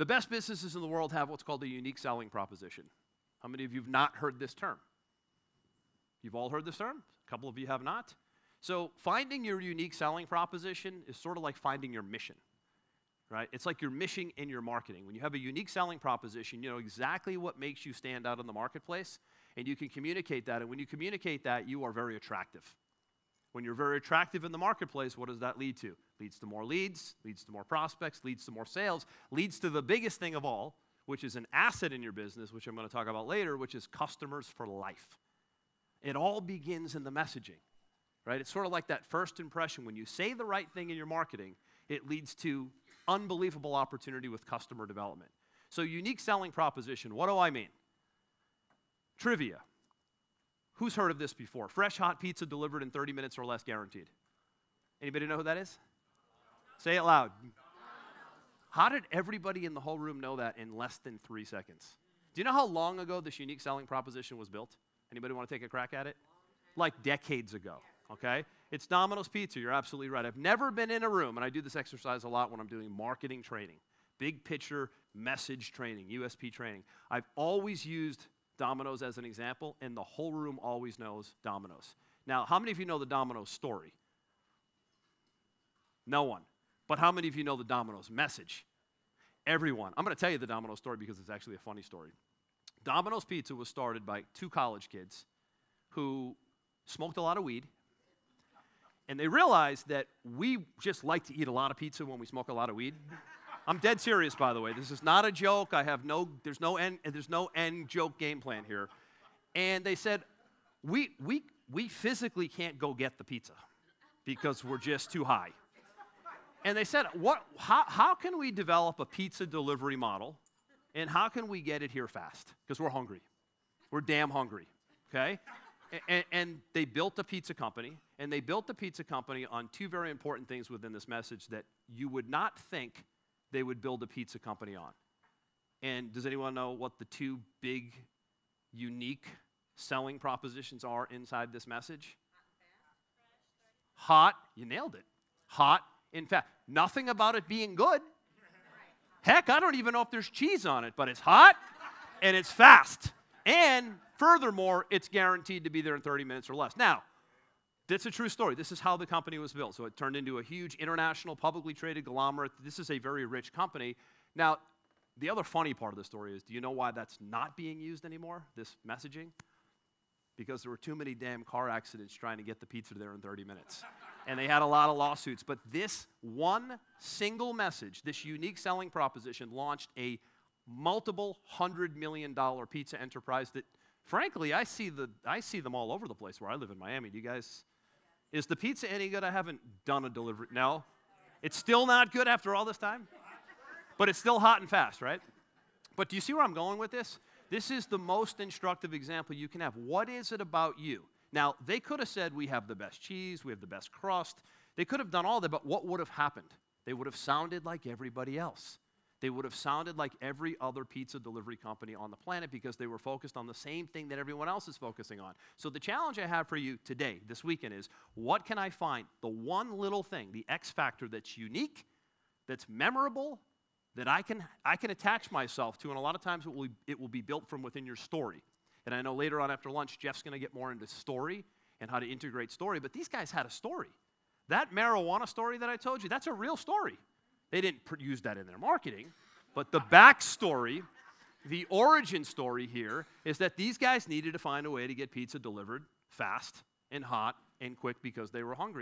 The best businesses in the world have what's called a unique selling proposition. How many of you have not heard this term? You've all heard this term? A couple of you have not. So finding your unique selling proposition is sort of like finding your mission, right? It's like your mission in your marketing. When you have a unique selling proposition, you know exactly what makes you stand out in the marketplace, and you can communicate that. And when you communicate that, you are very attractive. When you're very attractive in the marketplace, what does that lead to? Leads to more leads, leads to more prospects, leads to more sales, leads to the biggest thing of all, which is an asset in your business, which I'm going to talk about later, which is customers for life. It all begins in the messaging, right? It's sort of like that first impression. When you say the right thing in your marketing, it leads to unbelievable opportunity with customer development. So unique selling proposition, what do I mean? Trivia. Who's heard of this before? Fresh, hot pizza delivered in 30 minutes or less guaranteed. Anybody know who that is? Say it loud. How did everybody in the whole room know that in less than 3 seconds? Do you know how long ago this unique selling proposition was built? Anybody want to take a crack at it? Like decades ago, okay? It's Domino's Pizza, you're absolutely right. I've never been in a room, and I do this exercise a lot when I'm doing marketing training, big picture message training, USP training. I've always used Domino's as an example, and the whole room always knows Domino's. Now, how many of you know the Domino's story? No one. But how many of you know the Domino's message? Everyone. I'm going to tell you the Domino's story because it's actually a funny story. Domino's Pizza was started by 2 college kids who smoked a lot of weed, and they realized that we just like to eat a lot of pizza when we smoke a lot of weed. I'm dead serious, by the way. This is not a joke. There's no end joke game plan here. And they said, we physically can't go get the pizza because we're just too high. And they said, how can we develop a pizza delivery model, and how can we get it here fast? Because we're hungry. We're damn hungry, okay? And they built a pizza company, and they built the pizza company on 2 very important things within this message that you would not think they would build a pizza company on. And does anyone know what the 2 big, unique selling propositions are inside this message? Hot, you nailed it. Hot, in fact, nothing about it being good. Heck, I don't even know if there's cheese on it, but it's hot and it's fast. And furthermore, it's guaranteed to be there in 30 minutes or less. Now, that's a true story. This is how the company was built. So it turned into a huge international, publicly traded conglomerate. This is a very rich company. Now, the other funny part of the story is, do you know why that's not being used anymore, this messaging? Because there were too many damn car accidents trying to get the pizza there in 30 minutes. And they had a lot of lawsuits. But this one single message, this unique selling proposition, launched a multiple $100 million pizza enterprise that, frankly, I see them all over the place where I live in Miami. Do you guys, is the pizza any good? I haven't done a delivery. No? It's still not good after all this time? But it's still hot and fast, right? But do you see where I'm going with this? This is the most instructive example you can have. What is it about you? Now, they could have said we have the best cheese, we have the best crust. They could have done all that, but what would have happened? They would have sounded like everybody else. They would have sounded like every other pizza delivery company on the planet because they were focused on the same thing that everyone else is focusing on. So the challenge I have for you today, this weekend, is what can I find? The one little thing, the X factor that's unique, that's memorable, that I can attach myself to, and a lot of times it will be built from within your story. And I know later on after lunch, Jeff's going to get more into story and how to integrate story, but these guys had a story. That marijuana story that I told you, that's a real story. They didn't use that in their marketing, but the backstory, the origin story here is that these guys needed to find a way to get pizza delivered fast and hot and quick because they were hungry.